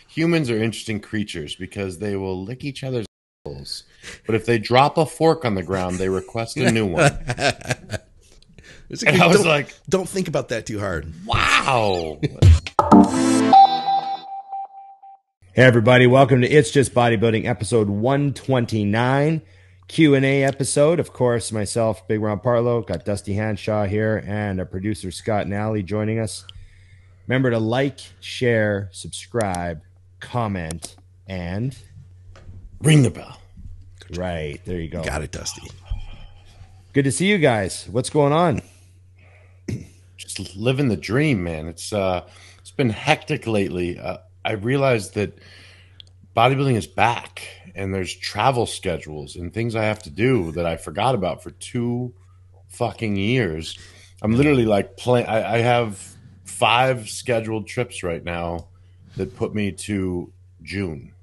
Humans are interesting creatures because they will lick each other's assholes. But if they drop a fork on the ground, they request a new one. And I was like, don't think about that too hard. Wow. Hey everybody, welcome to It's Just Bodybuilding episode 129, Q&A episode. Of course, myself, Big Ron Partlow, got Dusty Hanshaw here, and our producer Scott McNally joining us. Remember to like, share, subscribe, comment, and ring the bell. Right, there you go. Got it, Dusty. Good to see you guys. What's going on? Just living the dream, man. It's been hectic lately. I realized that bodybuilding is back, and there's travel schedules and things I have to do that I forgot about for 2 fucking years. I'm literally like I have 5 scheduled trips right now that put me to June.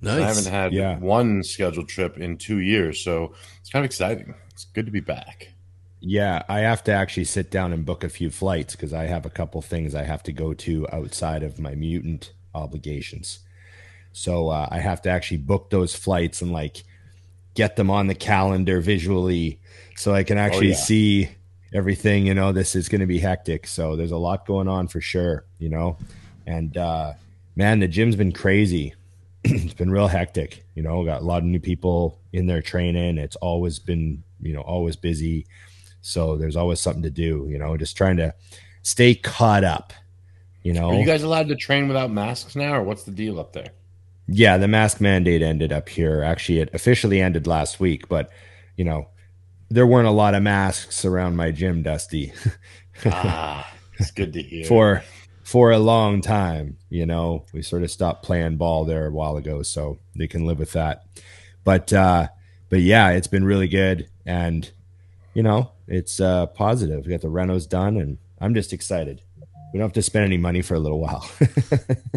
Nice. I haven't had one scheduled trip in 2 years, so it's kind of exciting. It's good to be back. Yeah, I have to actually sit down and book a few flights because I have a couple things I have to go to outside of my mutant obligations. So I have to actually book those flights and like get them on the calendar visually so I can actually see everything. You know, this is going to be hectic. So there's a lot going on for sure, you know. And man, the gym's been crazy. It's been real hectic. You know, got a lot of new people in there training. It's always been, you know, always busy. So there's always something to do, you know, just trying to stay caught up, you know. Are you guys allowed to train without masks now, or what's the deal up there? Yeah, the mask mandate ended up here. Actually, it officially ended last week, but, you know, there weren't a lot of masks around my gym, Dusty. It's good to hear. For a long time, you know, we sort of stopped playing ball there a while ago, so they can live with that. But yeah, it's been really good, and you know, it's positive. We got the renos done, and I'm just excited. We don't have to spend any money for a little while.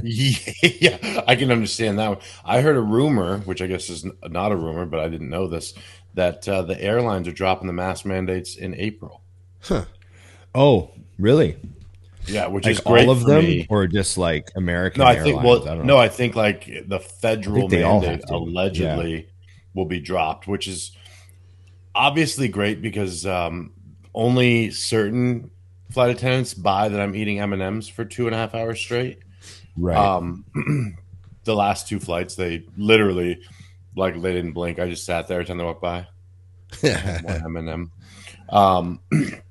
Yeah, I can understand that one. I heard a rumor, which I guess is not a rumor, but I didn't know this, that the airlines are dropping the mask mandates in April. Huh. Oh, really? Yeah, which like is great all of for them, me. Or just like American No, I Airlines? think. Well, I think like the federal mandate allegedly will be dropped, which is obviously great because only certain flight attendants buy that I'm eating M&Ms for 2.5 hours straight. Right. The last 2 flights, they literally, like, they didn't blink. I just sat there every time they walked by. One M&M.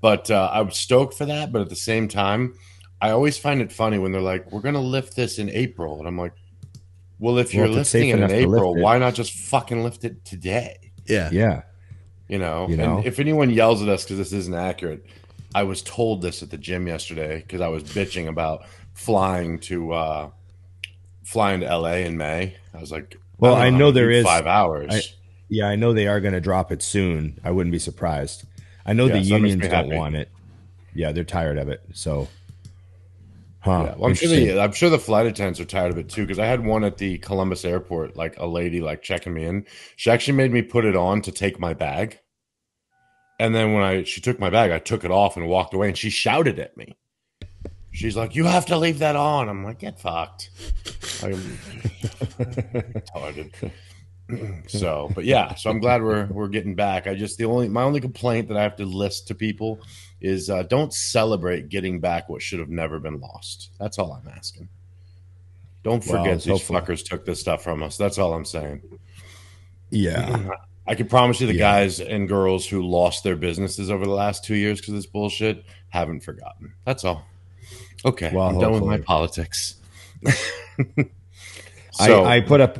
But I was stoked for that. But at the same time, I always find it funny when they're like, we're going to lift this in April. And I'm like, well, if you're lifting it in April, why not just fucking lift it today? Yeah. Yeah. You know, and if anyone yells at us because this isn't accurate, I was told this at the gym yesterday because I was bitching about flying to LA in May. I was like, well, I know there is 5 hours. I know they are going to drop it soon. I wouldn't be surprised. I know the unions don't want it. Yeah, they're tired of it. So, well, I'm sure the flight attendants are tired of it too. Because I had one at the Columbus airport, like a lady like checking me in. She actually made me put it on to take my bag, and then when she took my bag, I took it off and walked away. And she shouted at me. She's like, "You have to leave that on." I'm like, "Get fucked." I'm retarded. So, but yeah, so I'm glad we're getting back. My only complaint that I have to list to people is don't celebrate getting back what should have never been lost. That's all I'm asking. Don't forget these fuckers took this stuff from us. That's all I'm saying. Yeah. I can promise you the guys and girls who lost their businesses over the last 2 years because of this bullshit haven't forgotten. That's all. Okay, well, I'm done with my politics. So I put up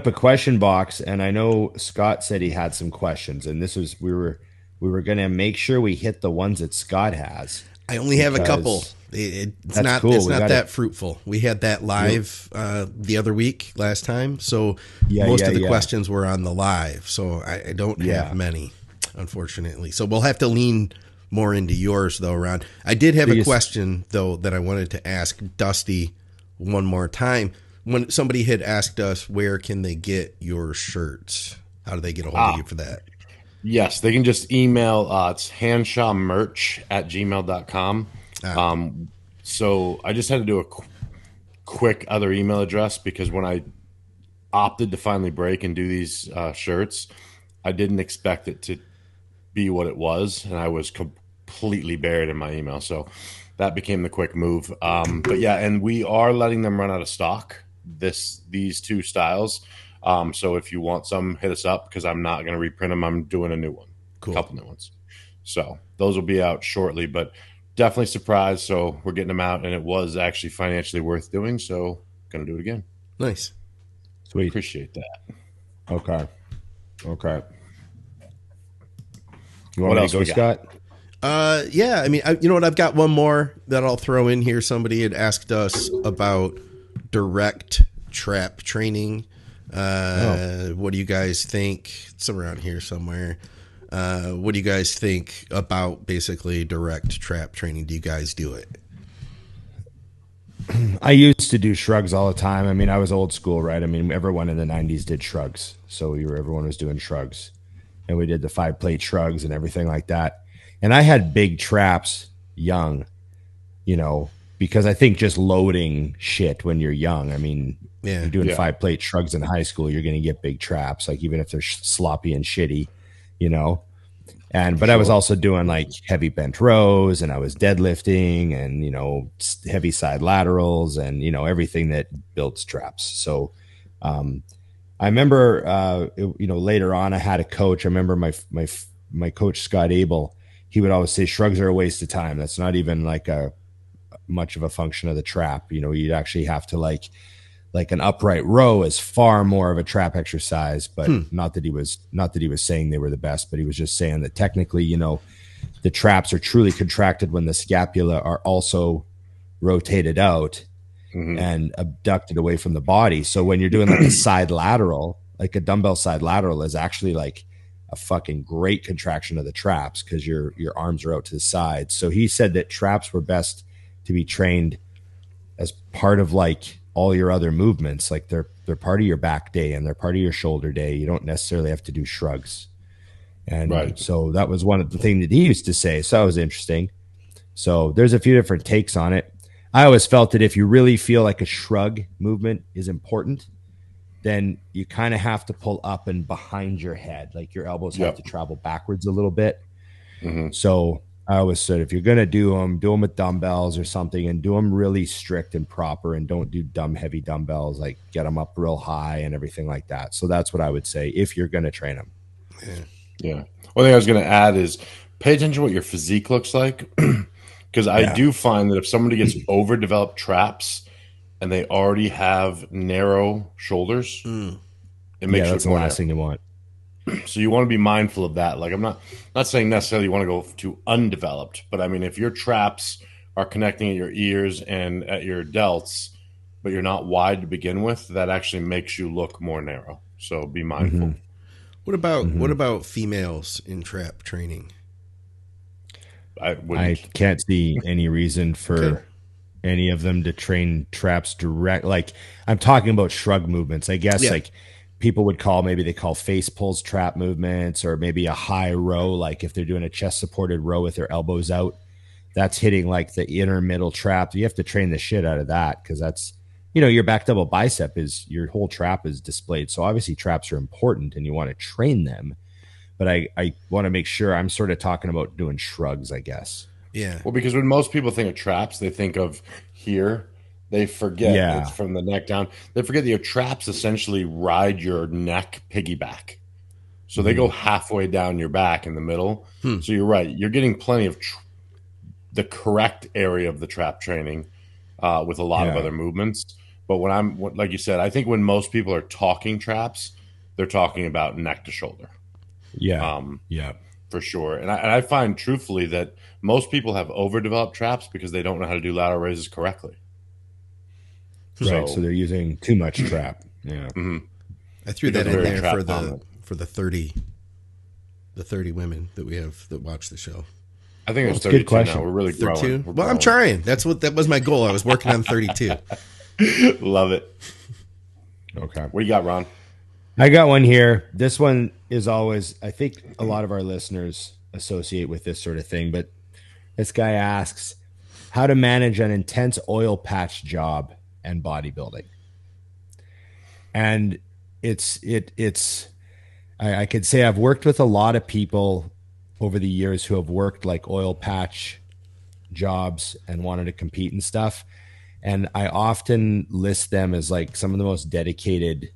a question box, and I know Scott said he had some questions, and this was we were going to make sure we hit the ones that Scott has. I only have a couple. It's not cool. It's not that fruitful. We had that live the other week last time, so most of the questions were on the live. So I don't have many, unfortunately. So we'll have to lean more into yours though, Ron. I did have a question though that I wanted to ask Dusty one more time. When somebody had asked us, where can they get your shirts? How do they get a hold of you for that? Yes, they can just email. It's hanshawmerch@gmail.com. So I just had to do quick other email address, because when I opted to finally break and do these shirts, I didn't expect it to be what it was, and I was completely buried in my email. So that became the quick move. But yeah, and we are letting them run out of stock, these two styles. So if you want some, hit us up, because I'm not going to reprint them. I'm doing a new one, a couple new ones. So those will be out shortly, but definitely surprised. So we're getting them out, and it was actually financially worth doing. So going to do it again. Nice. Sweet. Appreciate that. Okay. You want me to go, Scott? Yeah. I mean, you know what? I've got one more that I'll throw in here. Somebody had asked us about direct trap training. What do you guys think? It's around here somewhere. What do you guys think about basically direct trap training? Do you guys do it? I used to do shrugs all the time. I mean, I was old school, right? I mean, everyone in the 90s did shrugs. So everyone was doing shrugs. And we did the 5-plate shrugs and everything like that. And I had big traps young, because I think just loading shit when you're young. I mean, you're doing 5-plate shrugs in high school, you're going to get big traps, like even if they're sloppy and shitty, But I was also doing like heavy bent rows, and I was deadlifting and, heavy side laterals and, everything that builds traps. So, I remember, later on I had a coach. I remember my coach, Scott Abel, he would always say shrugs are a waste of time. That's not even like much of a function of the trap. You'd actually have to like an upright row is far more of a trap exercise, but not that he was saying they were the best, but he was just saying that technically, the traps are truly contracted when the scapula are also rotated out and abducted away from the body. So when you're doing like a side lateral, like a dumbbell side lateral is actually like a fucking great contraction of the traps, because your arms are out to the side. So he said that traps were best to be trained as part of like all your other movements. Like they're part of your back day and they're part of your shoulder day. You don't necessarily have to do shrugs. And so that was one of the things that he used to say. So that was interesting. So there's a few different takes on it. I always felt that if you really feel like a shrug movement is important, then you kind of have to pull up and behind your head. Like your elbows have to travel backwards a little bit. So I always said, if you're going to do them with dumbbells or something, and do them really strict and proper, and don't do dumb heavy dumbbells, like get them up real high and everything like that. So that's what I would say if you're going to train them. Yeah. One thing I was going to add is pay attention to what your physique looks like. Because I do find that if somebody gets overdeveloped traps and they already have narrow shoulders, it makes that's the last thing you want. So you want to be mindful of that. Like I'm not saying necessarily you want to go to undeveloped, but I mean, if your traps are connecting at your ears and at your delts, but you're not wide to begin with, that actually makes you look more narrow. So be mindful. What about females in trap training? I can't see any reason for any of them to train traps direct. Like I'm talking about shrug movements, I guess. Like people would call face pulls trap movements, or maybe a high row. Like if they're doing a chest supported row with their elbows out, that's hitting like the inner middle trap. You have to train the shit out of that, because that's, your back double bicep is, your whole trap is displayed. So obviously traps are important and you want to train them. But I want to make sure I'm sort of talking about doing shrugs, I guess. Yeah. Well, because when most people think of traps, they think of here. They forget it's from the neck down. They forget that your traps essentially ride your neck piggyback. So they go halfway down your back in the middle. So you're right. You're getting plenty of the correct area of the trap training with a lot of other movements. But like you said, I think when most people are talking traps, they're talking about neck to shoulder. For sure. And I find truthfully that most people have overdeveloped traps because they don't know how to do lateral raises correctly. Right. So they're using too much trap. Yeah. I threw that in there for the 30 women that we have that watch the show. I think it's 32 now. We're really growing. Well, I'm trying. That was my goal. I was working on 32. Love it. Okay. What do you got, Ron? I got one here. This one is always, I think a lot of our listeners associate with this sort of thing, but this guy asks how to manage an intense oil patch job and bodybuilding. And I could say I've worked with a lot of people over the years who have worked like oil patch jobs and wanted to compete and stuff. And I often list them as like some of the most dedicated,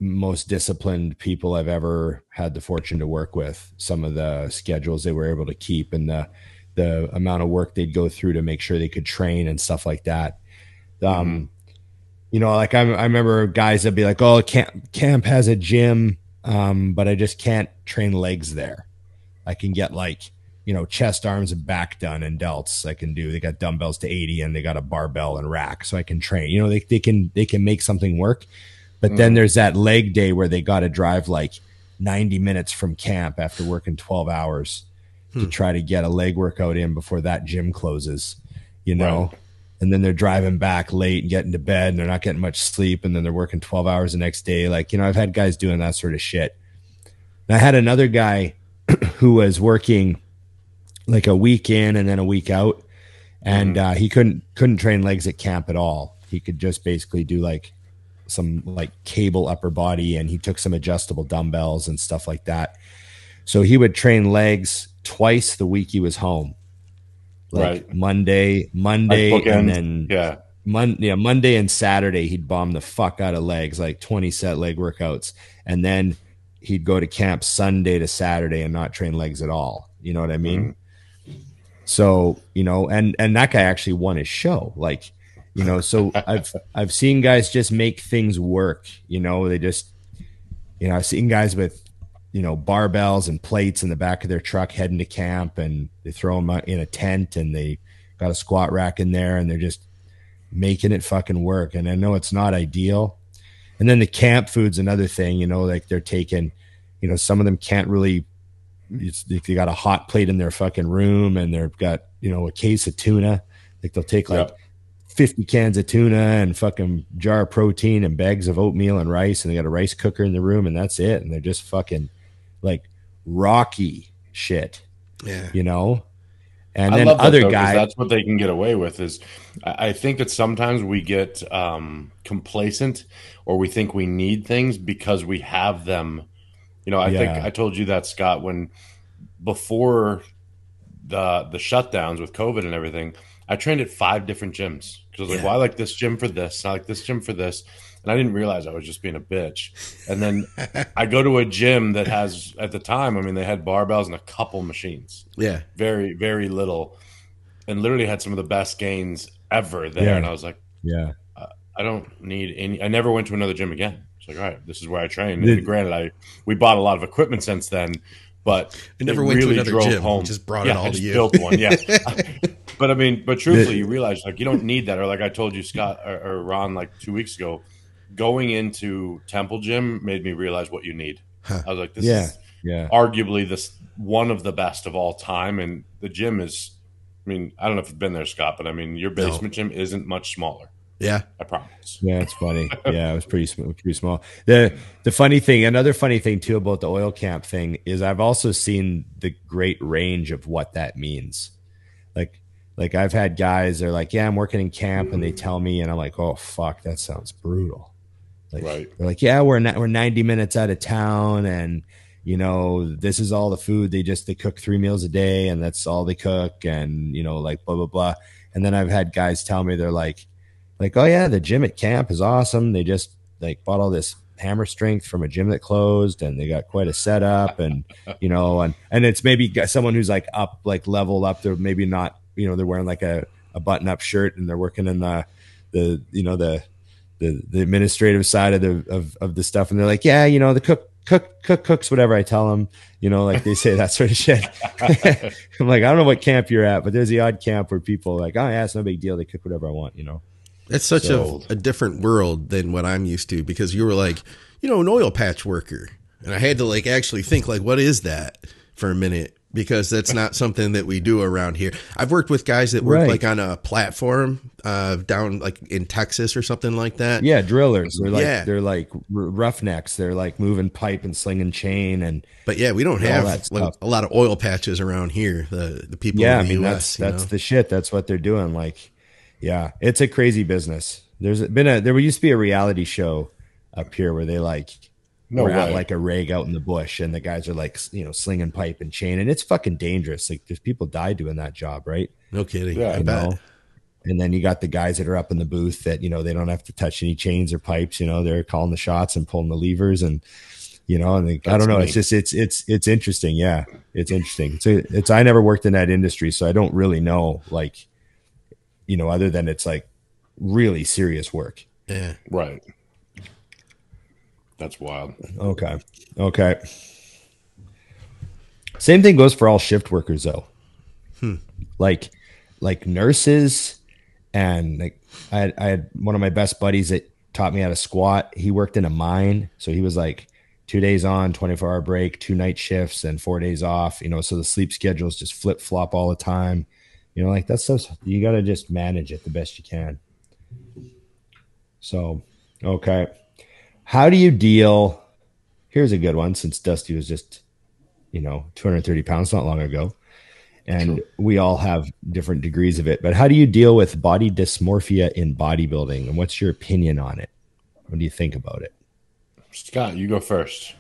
most disciplined people I've ever had the fortune to work with. Some of the schedules they were able to keep and the amount of work they'd go through to make sure they could train and stuff like that. You know, like I remember guys that'd be like, oh, camp has a gym, but I just can't train legs there. I can get like, you know, chest, arms, and back done and delts. I can do. They got dumbbells to 80 and they got a barbell and rack, so I can train. You know, they can make something work. But then there's that leg day where they got to drive like 90 minutes from camp after working 12 hours to try to get a leg workout in before that gym closes. You know. Right. And then they're driving back late and getting to bed and they're not getting much sleep. And then they're working 12 hours the next day. Like, you know, I've had guys doing that sort of shit. And I had another guy who was working like a week in and then a week out. And he couldn't train legs at camp at all. He could just basically do like some like cable upper body, and he took some adjustable dumbbells and stuff like that. So he would train legs twice the week he was home. Like right. Monday, and then Monday and Saturday he'd bomb the fuck out of legs, like 20 set leg workouts, and then he'd go to camp Sunday to Saturday and not train legs at all. You know what I mean? So, you know, and that guy actually won his show. Like, you know, so I've seen guys just make things work. You know, they just, you know, I've seen guys with, you know, barbells and plates in the back of their truck heading to camp, and they throw them in a tent and they got a squat rack in there and they're just making it fucking work. And I know it's not ideal. And then the camp food's another thing, you know, like they're taking, you know, some of them can't really, they got a hot plate in their fucking room and they've got, you know, a case of tuna. Like they'll take like 50 cans of tuna and fucking jar of protein and bags of oatmeal and rice. And they got a rice cooker in the room and that's it. And they're just fucking like rocky shit, you know. And then other guys, that's what they can get away with. Is I think that sometimes we get complacent, or we think we need things because we have them. You know, I think I told you that, Scott, when before the shutdowns with COVID and everything, I trained at 5 different gyms because I was like, well, I like this gym for this, I like this gym for this. And I didn't realize I was just being a bitch. And then I go to a gym that has, at the time, I mean, they had barbells and a couple machines. Yeah. Very, very little. And literally had some of the best gains ever there. Yeah. And I was like, I don't need any. I never went to another gym again. It's like, all right, this is where I train. And granted, we bought a lot of equipment since then, but I never went really to another gym. Home. Just brought it all to you. Built one, But I mean, but truthfully, you realize like you don't need that. Or like I told you, Scott or Ron, like 2 weeks ago, going into Temple Gym made me realize what you need. I was like, this is arguably this one of the best of all time. And the gym is, I mean, I don't know if you've been there, Scott, but I mean, your basement gym isn't much smaller. Yeah, I promise. Yeah, it's funny. Yeah, it was pretty small. The funny thing, another funny thing too about the oil camp thing is I've also seen the great range of what that means. Like I've had guys, they're like, yeah, I'm working in camp, and they tell me, and I'm like, oh fuck, that sounds brutal. Like, they're like, yeah, we're 90 minutes out of town, and you know, this is all the food. They cook 3 meals a day, and that's all they cook, and you know, like blah blah blah. And then I've had guys tell me, they're like, oh yeah, the gym at camp is awesome. They just like bought all this hammer strength from a gym that closed, and they got quite a setup, and you know, and it's maybe someone who's like up, like level up. They're maybe not, you know, they're wearing like a button up shirt, and they're working in the you know, the administrative side of the stuff, and they're like, yeah, you know, the cook cooks whatever I tell them, you know, like they say that sort of shit. I'm like, I don't know what camp you're at, but there's the odd camp where people are like, oh yeah, it's no big deal, they cook whatever I want, you know. It's such a different world than what I'm used to, because you were like, you know, an oil patch worker, and I had to like actually think like, what is that for a minute? Because that's not something that we do around here. I've worked with guys that work like on a platform down like in Texas or something like that. Yeah, drillers. They're like roughnecks. They're like moving pipe and slinging chain But yeah, we don't have like a lot of oil patches around here. The people in the US, that's the shit. That's what they're doing. Like, Yeah. It's a crazy business. There used to be a reality show up here where they we're at like a rig out in the bush and the guys are like, slinging pipe and chain, and it's fucking dangerous. Like there's people die doing that job, right? No kidding. Yeah, I bet. And then you got the guys that are up in the booth that, they don't have to touch any chains or pipes, they're calling the shots and pulling the levers and, I don't know. Neat. It's just, it's interesting. Yeah. It's interesting. I never worked in that industry, so I don't really know, other than it's like really serious work. Yeah. Right. That's wild. Okay. Same thing goes for all shift workers though. Like nurses, and like I had one of my best buddies that taught me how to squat. He worked in a mine, so he was like 2 days on, 24-hour break, 2 night shifts, and 4 days off. So the sleep schedules just flip flop all the time. That's so you got to just manage it the best you can. So, okay. How do you deal? Here's a good one, since Dusty was just, 230 pounds not long ago. And we all have different degrees of it. But how do you deal with body dysmorphia in bodybuilding? And what's your opinion on it? What do you think about it? Scott, you go first.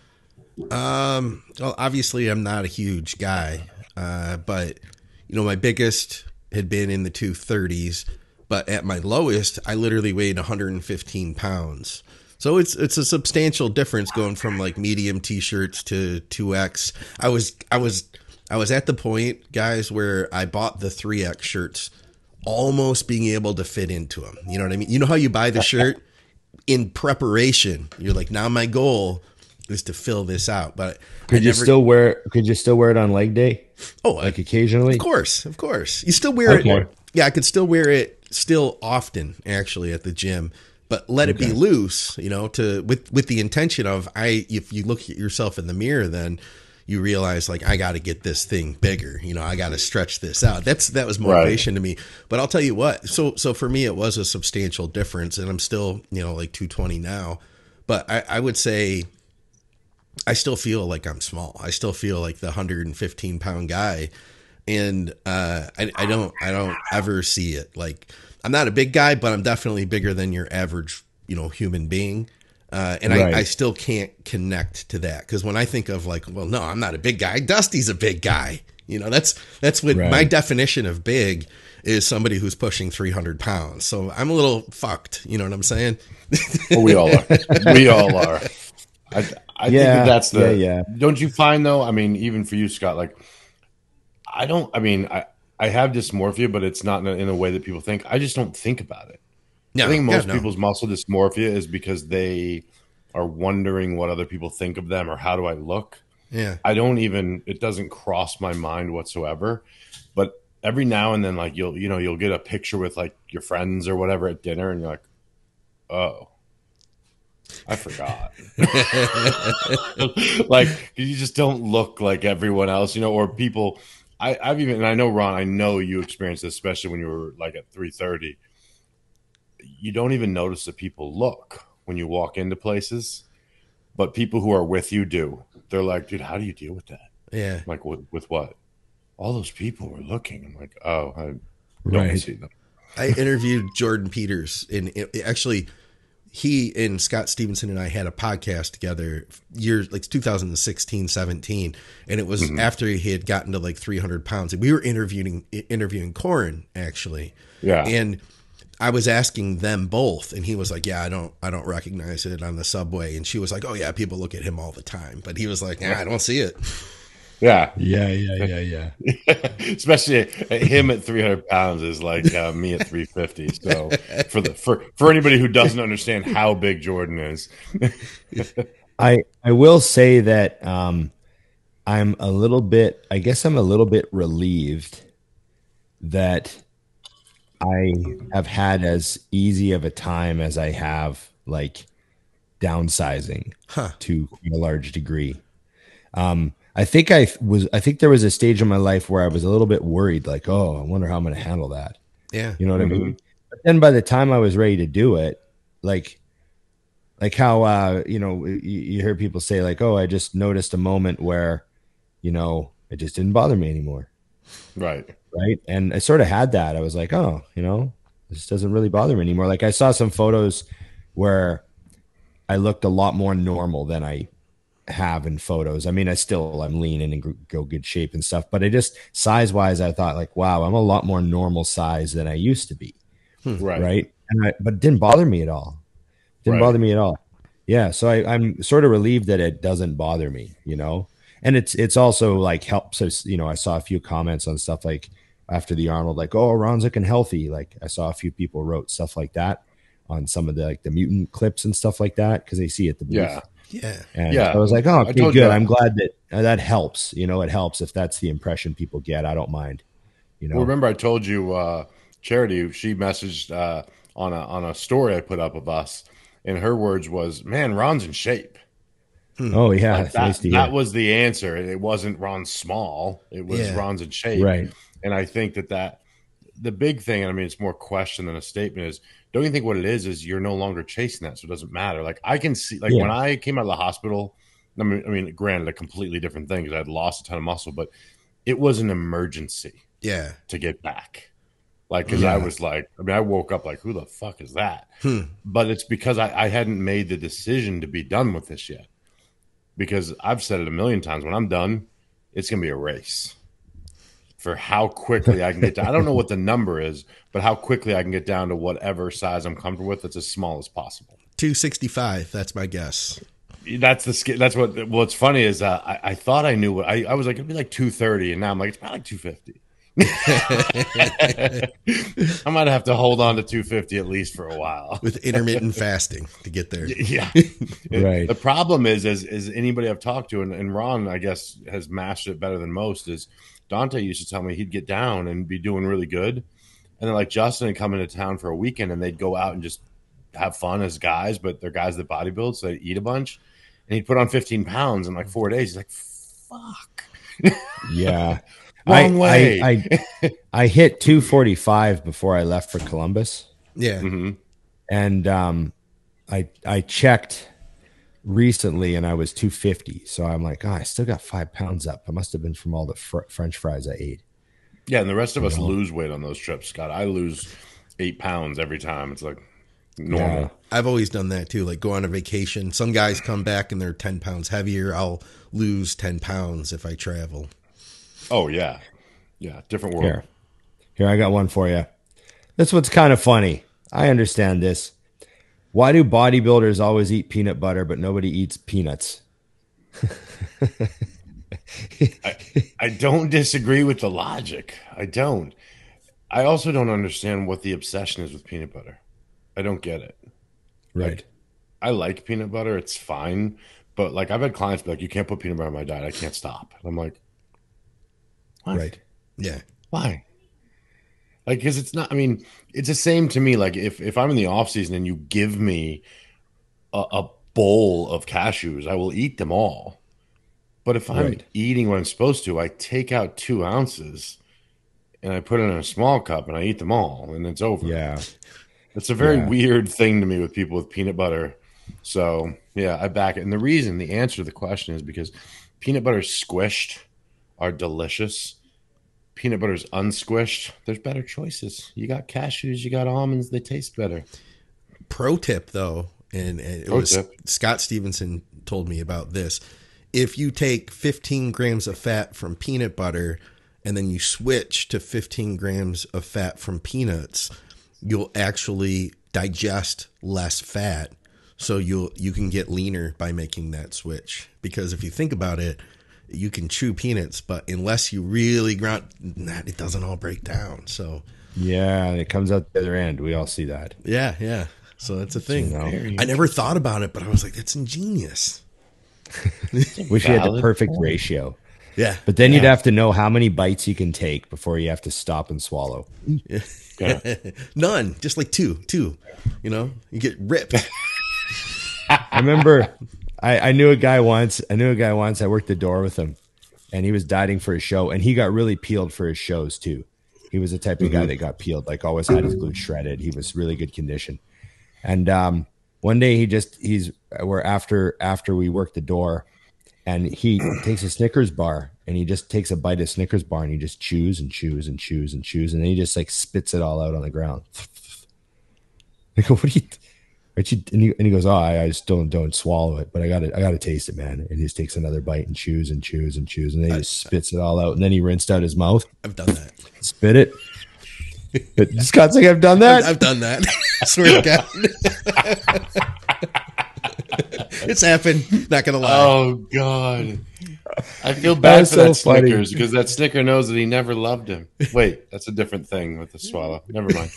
Well, obviously I'm not a huge guy, but my biggest had been in the 230s, but at my lowest, I literally weighed 115 pounds. So it's a substantial difference going from like medium t-shirts to 2X. I was at the point, guys, where I bought the 3X shirts almost being able to fit into them. You know what I mean? You know how you buy the shirt in preparation? You're like, now my goal is to fill this out. But could you still wear it on leg day? Oh, like occasionally? Of course. You still wear it. Yeah, I could still wear it still often, actually, at the gym. But let it be loose, with the intention of if you look at yourself in the mirror, then you realize like, I got to get this thing bigger. I got to stretch this out. That was motivation to me. But I'll tell you what, so for me, it was a substantial difference, and I'm still, like 220 now, but I would say I still feel like I'm small. I still feel like the 115 pound guy. And, I don't ever see it. Like, I'm not a big guy, but I'm definitely bigger than your average, human being. I still can't connect to that. Cause when I think of like, well, no, I'm not a big guy. Dusty's a big guy. That's what my definition of big is, somebody who's pushing 300 pounds. So I'm a little fucked. You know what I'm saying? Well, we all are. We all are. I think that's don't you find though? I mean, even for you, Scott, like I have dysmorphia, but it's not in a way that people think. I just don't think about it. I think most people's muscle dysmorphia is because they are wondering what other people think of them or how do I look. Yeah. It doesn't cross my mind whatsoever. But every now and then, like you'll get a picture with like your friends or whatever at dinner, and you're like, oh, I forgot. Like you just don't look like everyone else, or people. I've even, and I know, Ron, I know you experienced this, especially when you were like at 330. You don't even notice that people look when you walk into places, but people who are with you do. They're like, dude, how do you deal with that? Yeah. I'm like, with what? All those people were looking. I'm like, oh, I don't see them. I interviewed Jordan Peters, and actually, he and Scott Stevenson and I had a podcast together years like 2016, 17. And it was after he had gotten to like 300 pounds. And we were interviewing Corin, actually. Yeah. And I was asking them both, and he was like, yeah, I don't recognize it on the subway. And she was like, oh yeah, people look at him all the time. But he was like, I don't see it. Yeah. Especially him at 300 pounds is like me at 350. So for anybody who doesn't understand how big Jordan is, I will say that I'm a little bit relieved that I have had as easy of a time as I have like downsizing to a large degree. I think there was a stage in my life where I was a little bit worried, like, oh, I wonder how I'm going to handle that. Yeah. You know what I mean? But then by the time I was ready to do it, like how, you hear people say like, oh, I just noticed a moment where, it just didn't bother me anymore. Right. Right. And I sort of had that. I was like, oh, This doesn't really bother me anymore. Like I saw some photos where I looked a lot more normal than I have in photos. I mean, I'm lean and in good shape and stuff, but I just size wise, I thought like, wow, I'm a lot more normal size than I used to be. Right. But it didn't bother me at all. Didn't bother me at all. Yeah. So I'm sort of relieved that it doesn't bother me, you know, and it's also like helps us, you know, I saw a few comments on stuff like after the Arnold, like, oh, Ron's looking healthy. Like I saw a few people wrote stuff like that on some of the, like the mutant clips and stuff like that. Cause they see it. And I was like, oh, okay, good. I'm glad that helps. You know, it helps if that's the impression people get. I don't mind. You know, well, remember I told you, Charity, she messaged on a story I put up of us, and her words was, "Man, Ron's in shape." Oh yeah, like that was the answer. It wasn't Ron's small. It was Ron's in shape. Right. And I think that the big thing, and I mean, it's more question than a statement, is don't you think what it is you're no longer chasing that, so it doesn't matter. Like I can see, like when I came out of the hospital, I mean, granted, a completely different thing because I had lost a ton of muscle, but it was an emergency. Yeah. To get back. Like, because I was like, I mean, I woke up like, who the fuck is that? But it's because I hadn't made the decision to be done with this yet. Because I've said it a million times, when I'm done, it's going to be a race for how quickly I can get down. I don't know what the number is, but how quickly I can get down to whatever size I'm comfortable with that's as small as possible. 265, that's my guess. That's what's funny is I thought I knew what I was like, it'd be like 230, and now I'm like, it's probably like 250. I might have to hold on to 250 at least for a while with intermittent fasting to get there. Yeah. Right. The problem is anybody I've talked to, and Ron, I guess, has mastered it better than most, is Dante used to tell me he'd get down and be doing really good. And then like Justin would come into town for a weekend and they'd go out and just have fun as guys, but they're guys that bodybuild, so they eat a bunch. And he'd put on 15 pounds in like 4 days. He's like, fuck. Yeah. Wrong way. I hit 245 before I left for Columbus. Yeah. Mm-hmm. And I checked recently and I was 250. So I'm like, oh, I still got 5 pounds up. It must have been from all the French fries I ate. Yeah, and the rest of us lose weight on those trips, Scott. I lose 8 pounds every time. It's like normal. Yeah. I've always done that too. Like go on a vacation. Some guys come back and they're 10 pounds heavier. I'll lose 10 pounds if I travel. Oh, yeah. Yeah, different world. Here, I got one for you. That's what's kind of funny. I understand this. Why do bodybuilders always eat peanut butter, but nobody eats peanuts? I don't disagree with the logic. I don't. I also don't understand what the obsession is with peanut butter. I don't get it. Right. Like, I like peanut butter. It's fine. But like I've had clients be like, you can't put peanut butter on my diet. I can't stop. And I'm like, what? Right. Yeah. Why? Like, because it's not, I mean, it's the same to me. Like if I'm in the off season and you give me a bowl of cashews, I will eat them all. But if I'm eating what I'm supposed to, I take out 2 ounces and I put it in a small cup and I eat them all and it's over. Yeah. It's a very weird thing to me with people with peanut butter. So yeah, I back it. And the answer to the question is because peanut butter squished are delicious. Peanut butter's unsquished. There's better choices. You got cashews, you got almonds. They taste better. Pro tip though, and Scott Stevenson told me about this. If you take 15 grams of fat from peanut butter and then you switch to 15 grams of fat from peanuts, you'll actually digest less fat. So you can get leaner by making that switch. Because if you think about it, you can chew peanuts, but unless you really grunt, it doesn't all break down. So yeah, it comes out the other end. We all see that. Yeah. So that's a thing. I never thought about it, but I was like, that's ingenious. Wish you had the perfect ratio. Yeah. But then you'd have to know how many bites you can take before you have to stop and swallow. Yeah. None. Just like two. You know, you get ripped. I remember I knew a guy once. I worked the door with him and he was dieting for a show and he got really peeled for his shows too. He was the type of guy that got peeled, like always had his glutes shredded. He was really good condition. And one day after we worked the door and he takes a Snickers bar and he just takes a bite of Snickers bar and he just chews and chews and chews and chews. And then he just like spits it all out on the ground. I go, what are you? And he goes, oh, I just don't swallow it, but I got to taste it, man. And he just takes another bite and chews, and then he just spits it all out, and then he rinsed out his mouth. I've done that. Spit it. But Scott's like, I've done that. I've done that. I swear to God. It's happened. Not gonna lie. Oh God. I feel bad for that Snickers because that Snicker knows that he never loved him. Wait, that's a different thing with the swallow. Never mind.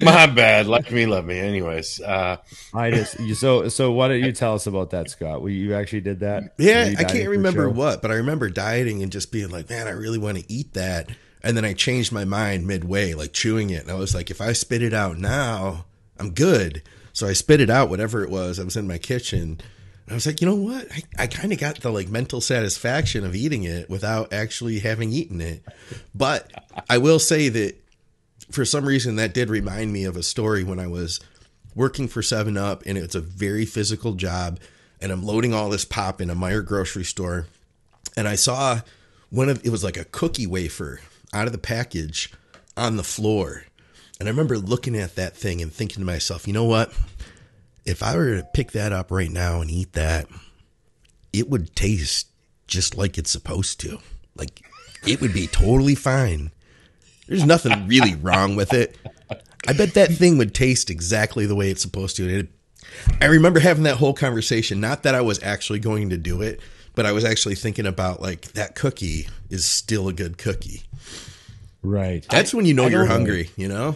My bad. Like me, love me. Anyways, so why don't you tell us about that, Scott? You actually did that? Yeah, I can't remember what, but I remember dieting and just being like, man, I really want to eat that. And then I changed my mind midway, like chewing it. And I was like, if I spit it out now, I'm good. So I spit it out, whatever it was. I was in my kitchen. I was like, you know what? I kind of got the like mental satisfaction of eating it without actually having eaten it. But I will say that for some reason that did remind me of a story when I was working for 7-Up, and it's a very physical job, and I'm loading all this pop in a Meijer grocery store, and I saw it was like a cookie wafer out of the package on the floor. And I remember looking at that thing and thinking to myself, you know what? If I were to pick that up right now and eat that, it would taste just like it's supposed to. Like, it would be totally fine. There's nothing really wrong with it. I bet that thing would taste exactly the way it's supposed to. I remember having that whole conversation, not that I was actually going to do it, but I was actually thinking about, like, that cookie is still a good cookie. Right. That's when you know you're hungry, you know?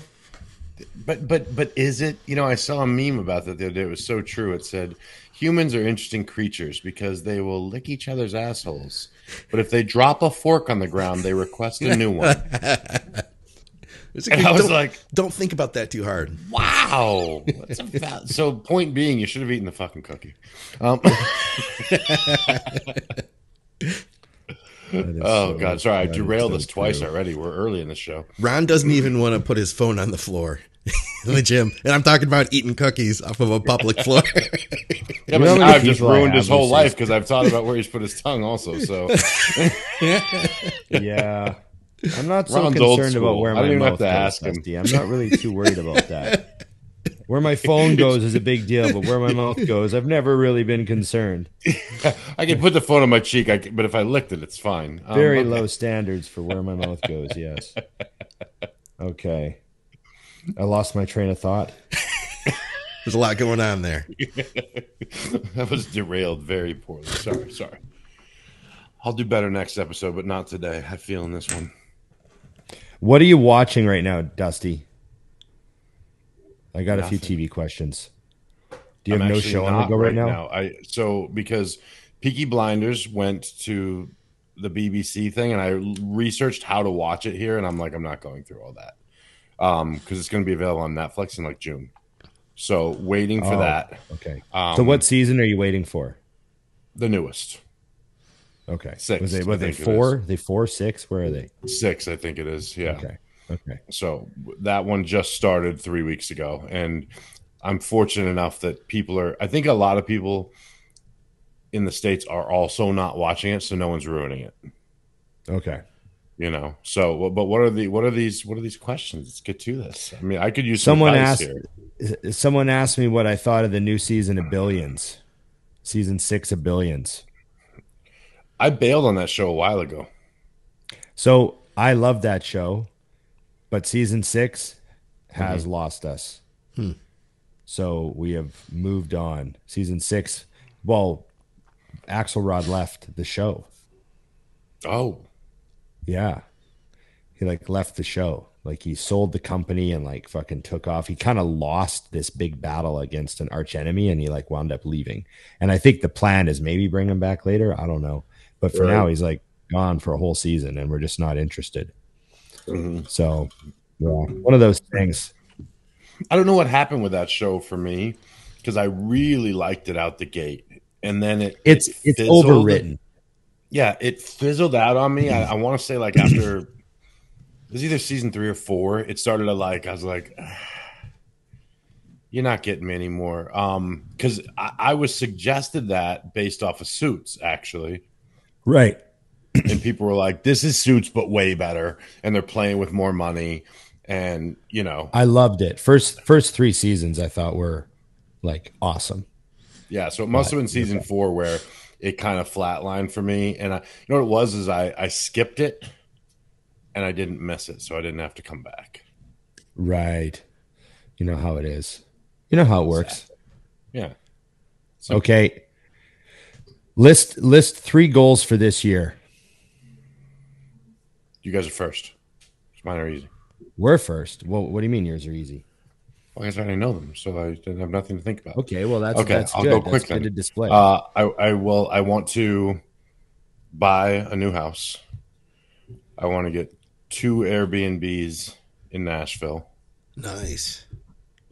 But is it? You know, I saw a meme about that the other day. It was so true. It said, humans are interesting creatures because they will lick each other's assholes. But if they drop a fork on the ground, they request a new one. I was like, don't think about that too hard. Wow. So point being, you should have eaten the fucking cookie. Oh, God. Sorry, I derailed us twice already. We're early in the show. Ron doesn't even want to put his phone on the floor in the gym. And I'm talking about eating cookies off of a public floor. Yeah, but I've just ruined his whole life because I've thought about where he's put his tongue also. So, yeah. I'm not so concerned about where my mouth goes, Dusty. I'm not really too worried about that. Where my phone goes is a big deal, but where my mouth goes, I've never really been concerned. I can put the phone on my cheek, but if I licked it, it's fine. Very low standards for where my mouth goes, yes. Okay. I lost my train of thought. There's a lot going on there. That was derailed very poorly. Sorry. I'll do better next episode, but not today. I have feeling this one. What are you watching right now, Dusty? I got a few TV questions. Do you have no show on the go right now? Because Peaky Blinders went to the BBC thing, and I researched how to watch it here, and I'm like, I'm not going through all that because it's going to be available on Netflix in like June. So waiting for that. Okay. So what season are you waiting for? The newest. Okay. 6. Was they 4? They 4, 6? Where are they? 6, I think it is. Yeah. Okay. So that one just started 3 weeks ago, and I'm fortunate enough that I think a lot of people in the States are also not watching it, so no one's ruining it. Okay. You know. So, but what are these questions? Let's get to this. I mean, I could use someone asked me what I thought of the new season of Billions, season 6 of Billions. I bailed on that show a while ago. So I love that show. But season 6 has lost us. So we have moved on. Season 6, well, Axelrod left the show. Oh. Yeah. He left the show. Like he sold the company and fucking took off. He kind of lost this big battle against an arch enemy and he wound up leaving. And I think the plan is maybe bring him back later. I don't know. But for now he's gone for a whole season and we're just not interested. So, yeah, one of those things. I don't know what happened with that show for me because I really liked it out the gate, and then it's overwritten. Yeah, it fizzled out on me. I want to say after it was either season 3 or 4, it started to I was like, you're not getting me anymore. Because I was suggested that based off of Suits, actually, right. And people were like, this is Suits, but way better. And they're playing with more money. And, you know, I loved it. First 3 seasons I thought were like awesome. Yeah. So it must have been season 4 where it kind of flatlined for me. And you know what it was is I skipped it and I didn't miss it. So I didn't have to come back. Right. You know how it is. You know how it works. Yeah. So, okay. List 3 goals for this year. You guys are first. Mine are easy. We're first. Well, what do you mean yours are easy? Well, I guess I already know them, so I didn't have nothing to think about. Okay, well that's okay. That's I'll good. go quick that's then. Good to display. I want to buy a new house. I want to get 2 Airbnbs in Nashville. Nice.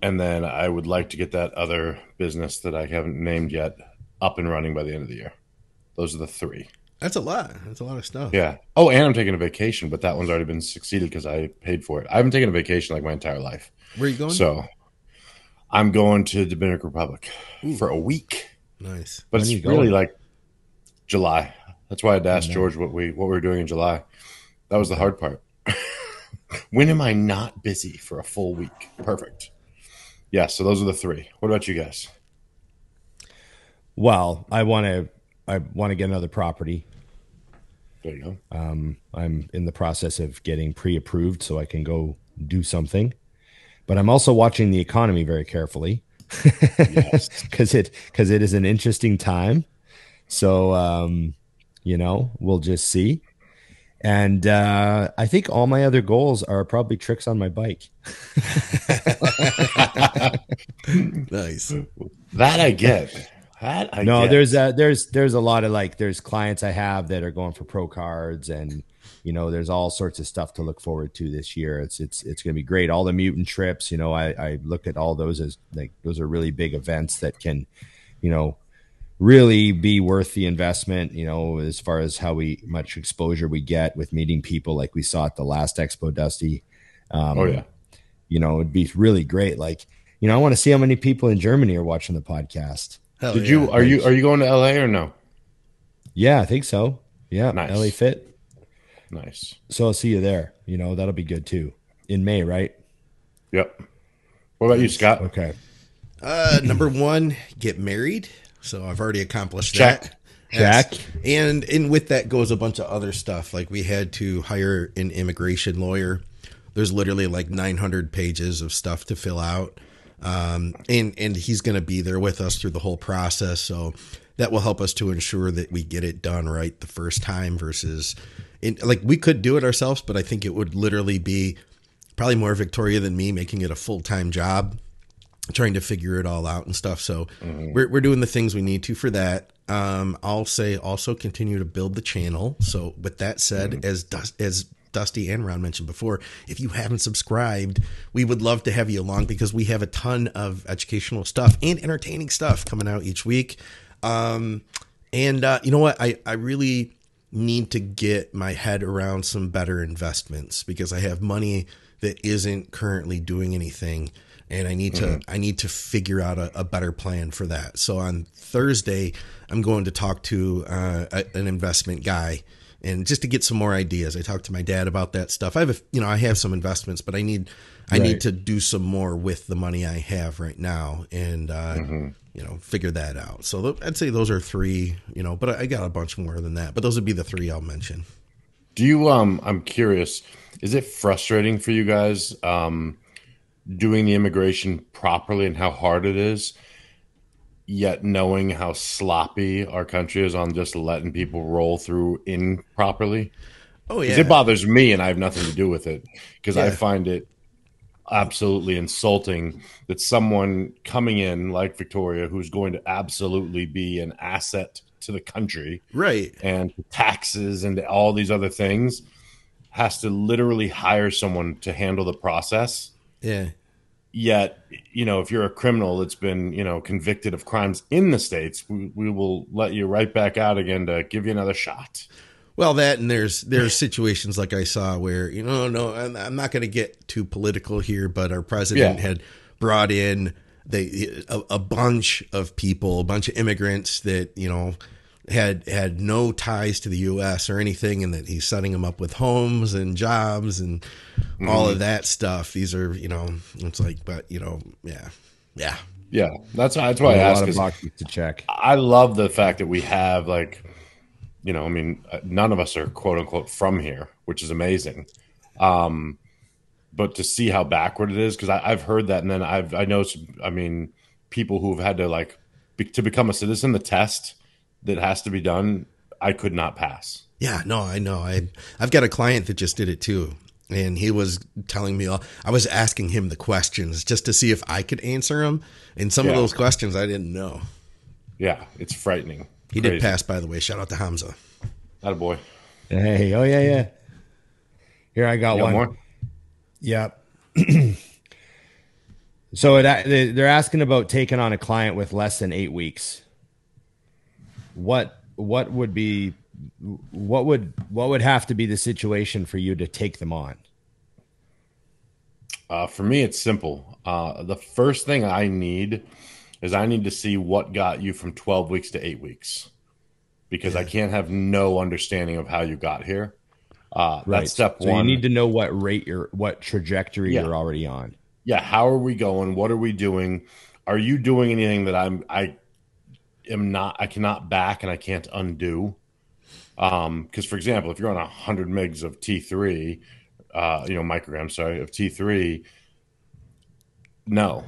And then I would like to get that other business that I haven't named yet up and running by the end of the year. Those are the 3. That's a lot. That's a lot of stuff. Yeah. Oh, and I'm taking a vacation, but that one's already been succeeded because I paid for it. I haven't taken a vacation like my entire life. Where are you going? So I'm going to Dominican Republic for a week. Nice. But it's really like July. That's why I'd asked George what we were doing in July. That was the hard part. When am I not busy for a full week? Perfect. Yeah, so those are the 3. What about you guys? Well, I want to get another property. There you go. I'm in the process of getting pre-approved so I can go do something. But I'm also watching the economy very carefully. Yes. Because it is an interesting time. So you know, we'll just see. And I think all my other goals are probably tricks on my bike. Nice. That I get. There's a lot of like, there's clients I have that are going for pro cards, and you know, there's all sorts of stuff to look forward to this year. It's going to be great. All the mutant trips, you know, I look at all those as like, those are really big events that can, you know, really be worth the investment, you know, as far as how much exposure we get with meeting people like we saw at the last Expo, Dusty. You know, it'd be really great. Like, you know, I want to see how many people in Germany are watching the podcast. Are you going to LA or no? Yeah, I think so. Yeah. Nice. LA Fit. Nice. So I'll see you there. You know, that'll be good too. In May, right? Yep. What about you, Scott? Okay. Number 1, get married. So I've already accomplished that. Check. And with that goes a bunch of other stuff. Like we had to hire an immigration lawyer. There's literally like 900 pages of stuff to fill out. And he's going to be there with us through the whole process. So that will help us to ensure that we get it done right the first time versus like we could do it ourselves, but I think it would literally be probably more Victoria than me making it a full-time job, trying to figure it all out and stuff. So we're doing the things we need to for that. I'll say also continue to build the channel. So with that said, as Dusty and Ron mentioned before, if you haven't subscribed, we would love to have you along because we have a ton of educational stuff and entertaining stuff coming out each week. You know what? I really need to get my head around some better investments because I have money that isn't currently doing anything. And I need to figure out a better plan for that. So on Thursday, I'm going to talk to an investment guy, and just to get some more ideas. I talked to my dad about that stuff. I have some investments, but I need to do some more with the money I have right now, and figure that out. So I'd say those are 3. But I got a bunch more than that. But those would be the 3 I'll mention. Do you? I'm curious. Is it frustrating for you guys? Doing the immigration properly and how hard it is, yet knowing how sloppy our country is on just letting people roll through improperly. Oh yeah, it bothers me, and I have nothing to do with it because I find it absolutely insulting that someone coming in like Victoria, who's going to absolutely be an asset to the country, right, and taxes and all these other things, has to literally hire someone to handle the process. Yeah. Yet, if you're a criminal that's been, convicted of crimes in the States, we will let you right back out again to give you another shot. Well, that, and there's situations like I saw where, no, I'm not going to get too political here, but our president had brought in a bunch of people, a bunch of immigrants that, had no ties to the U.S. or anything, and that he's setting them up with homes and jobs and all of that stuff. These are, it's like, but yeah. That's why I asked. A lot of boxes to check. I love the fact that we have none of us are quote unquote from here, which is amazing. But to see how backward it is, because I've heard that, and then I know people who've had to to become a citizen, the test that has to be done, I could not pass. Yeah, no, I know. I've got a client that just did it too. And he was telling me, I was asking him the questions just to see if I could answer them. And some of those questions I didn't know. Yeah, it's frightening. He did pass, by the way. Shout out to Hamza. Attaboy. Hey, oh yeah. Here, I got one. More? Yep. So they're asking about taking on a client with less than 8 weeks. What would have to be the situation for you to take them on? For me, it's simple. The first thing I need to see what got you from 12 weeks to 8 weeks, because I can't have no understanding of how you got here. Right. That's step one. So you need to know what trajectory you're already on. Yeah. How are we going? What are we doing? Are you doing anything that I cannot back and I can't undo? Because for example, if you're on 100 mgs of T3, micrograms, of T3, no,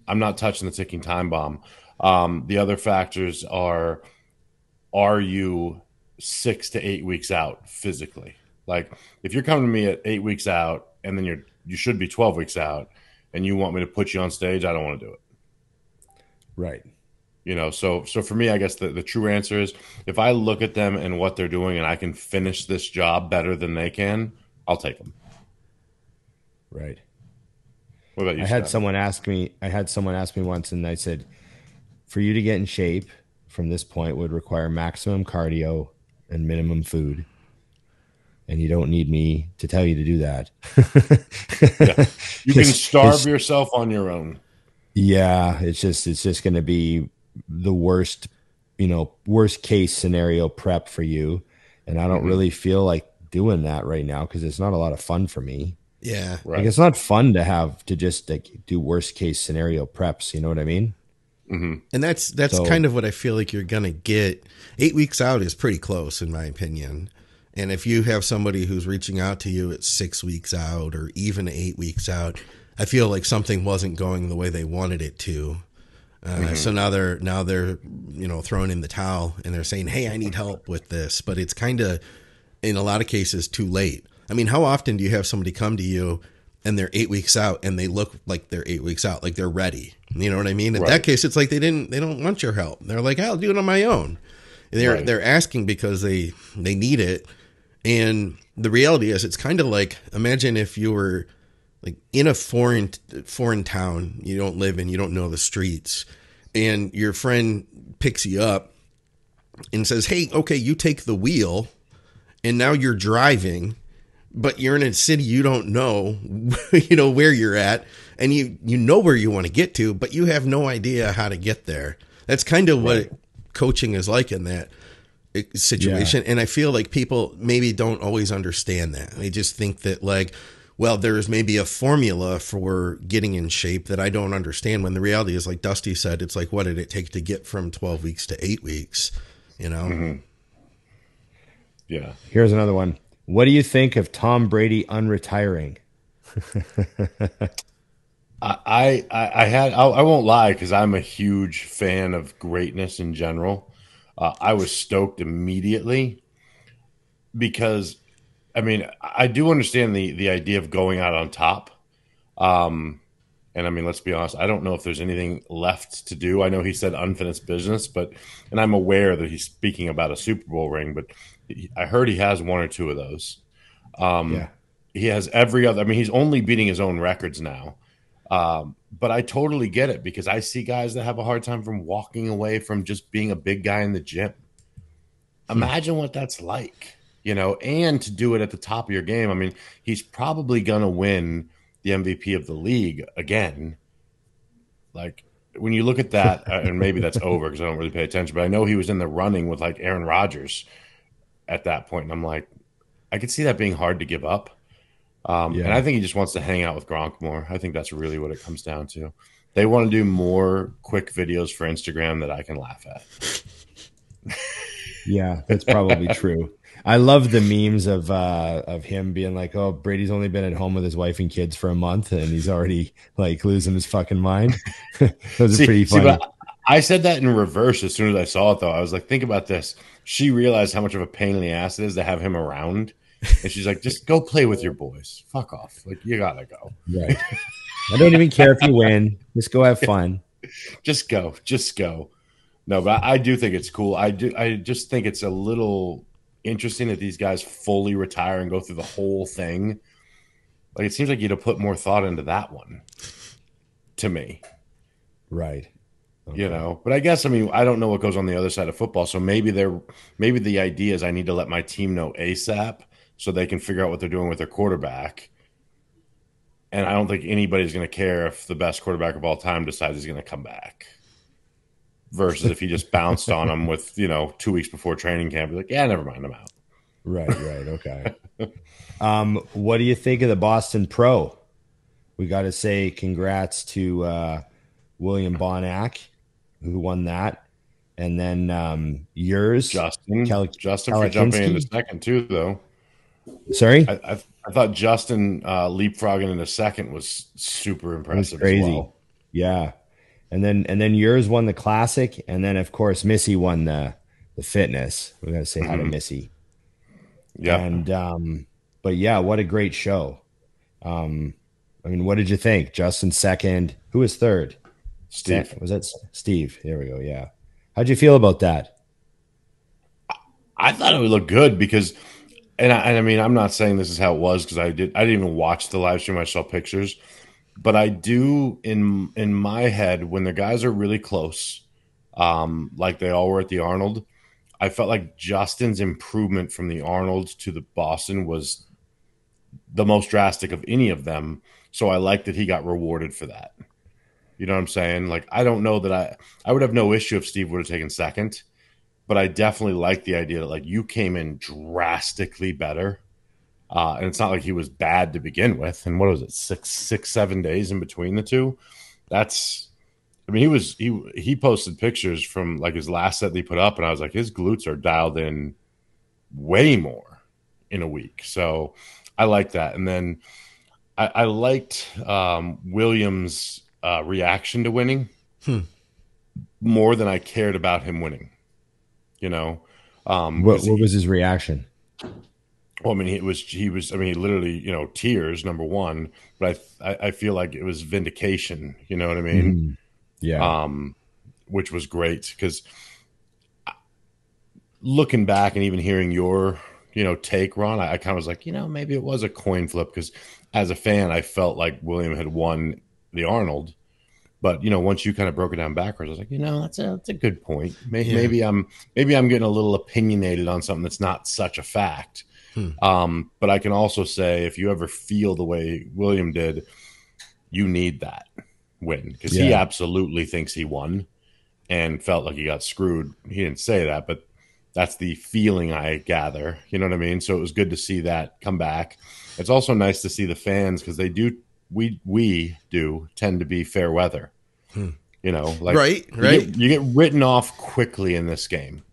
I'm not touching the ticking time bomb. The other factors are you 6 to 8 weeks out physically? Like if you're coming to me at 8 weeks out and then you should be 12 weeks out and you want me to put you on stage, I don't want to do it. Right. So for me, I guess the true answer is if I look at them and what they're doing and I can finish this job better than they can, I'll take them. Right. What about you? I had someone ask me once, and I said, for you to get in shape from this point would require maximum cardio and minimum food. And you don't need me to tell you to do that. You can starve yourself on your own. Yeah. It's just going to be the worst case scenario prep for you. And I don't really feel like doing that right now because it's not a lot of fun for me. Yeah. Right. Like it's not fun to have to just do worst case scenario preps. You know what I mean? Mm-hmm. And that's kind of what I feel like you're going to get. 8 weeks out is pretty close in my opinion. And if you have somebody who's reaching out to you at 6 weeks out or even 8 weeks out, I feel like something wasn't going the way they wanted it to. So now they're throwing in the towel and they're saying, hey, I need help with this. But it's kind of, in a lot of cases, too late. I mean, how often do you have somebody come to you and they're 8 weeks out and they look like they're 8 weeks out, like they're ready? You know what I mean? In that case, it's like they don't want your help. They're like, I'll do it on my own. And they're asking because they need it. And the reality is, it's kind of like, imagine if you were like in a foreign town you don't live in, you don't know the streets, and your friend picks you up and says, hey, okay, you take the wheel, and now you're driving, but you're in a city you don't know, where you're at, and you know where you want to get to, but you have no idea how to get there. That's kind of what coaching is like in that situation. Yeah. And I feel like people maybe don't always understand that. They just think that there's maybe a formula for getting in shape that I don't understand, when the reality is, like Dusty said, it's like, what did it take to get from 12 weeks to 8 weeks? Yeah. Here's another one. What do you think of Tom Brady unretiring? I won't lie, because I'm a huge fan of greatness in general. I was stoked immediately because, I mean, I do understand the idea of going out on top. And I mean, let's be honest, I don't know if there's anything left to do. I know he said unfinished business, and I'm aware that he's speaking about a Super Bowl ring, but I heard he has one or two of those. He has every other, I mean, he's only beating his own records now. But I totally get it, because I see guys that have a hard time from walking away from just being a big guy in the gym. Imagine what that's like, and to do it at the top of your game. I mean, he's probably going to win the MVP of the league again. Like, when you look at that, and maybe that's over because I don't really pay attention, but I know he was in the running with like Aaron Rodgers at that point, and I'm like, I could see that being hard to give up. And I think he just wants to hang out with Gronk more. I think that's really what it comes down to. They want to do more quick videos for Instagram that I can laugh at. Yeah, that's probably true. I love the memes of him being like, "Oh, Brady's only been at home with his wife and kids for a month, and he's already like losing his fucking mind." Those are pretty funny. I said that in reverse as soon as I saw it, though. I was like, "Think about this." She realized how much of a pain in the ass it is to have him around, and she's like, "Just go play with your boys. Fuck off. Like you gotta go." Right. I don't even care if you win. Just go have fun. Just go. Just go. No, but I do think it's cool. I just think it's a little interesting that these guys fully retire and go through the whole thing. Like it seems like you'd have put more thought into that one to me. Right. Okay. You know, but I guess, I mean, I don't know what goes on the other side of football. So maybe the idea is I need to let my team know ASAP so they can figure out what they're doing with their quarterback. And I don't think anybody's going to care if the best quarterback of all time decides he's going to come back. Versus if he just bounced on them with, 2 weeks before training camp, be like, yeah, never mind, I'm out. Right, okay. What do you think of the Boston Pro? We got to say congrats to William Bonac, who won that. And then yours. Justin for jumping into second, too, though. Sorry? I thought Justin leapfrogging into second was super impressive. Crazy. As well. Yeah. And then yours won the classic, and then of course Missy won the fitness. We got to say hi to Missy. Yeah. And but yeah, what a great show. I mean, what did you think? Justin second. Who was third? Steve. Was that Steve? There we go. Yeah. How'd you feel about that? I thought it would look good because, and I mean, I'm not saying this is how it was because I didn't even watch the live stream. I saw pictures. But I do in my head when the guys are really close, like they all were at the Arnold, I felt like Justin's improvement from the Arnold to the Boston was the most drastic of any of them. So I like that he got rewarded for that. You know what I'm saying? Like I don't know that I would have no issue if Steve would have taken second, but I definitely like the idea that like you came in drastically better. And it's not like he was bad to begin with. And what was it, 7 days in between the two? He posted pictures from like his last set that he put up, and I was like, his glutes are dialed in way more in a week. So I like that. And then I liked Williams' reaction to winning more than I cared about him winning. What was his reaction? Well, I mean, he literally, tears, number one, but I feel like it was vindication, you know what I mean? Yeah. Which was great because looking back and even hearing your, take, Ron, I kind of was like, maybe it was a coin flip because as a fan, I felt like William had won the Arnold. But, once you kind of broke it down backwards, I was like, that's a good point. Maybe I'm getting a little opinionated on something that's not such a fact. But I can also say if you ever feel the way William did, you need that win because he absolutely thinks he won and felt like he got screwed. He didn't say that, but that's the feeling I gather. You know what I mean? So it was good to see that come back. It's also nice to see the fans because we do tend to be fair weather. Right. You get written off quickly in this game.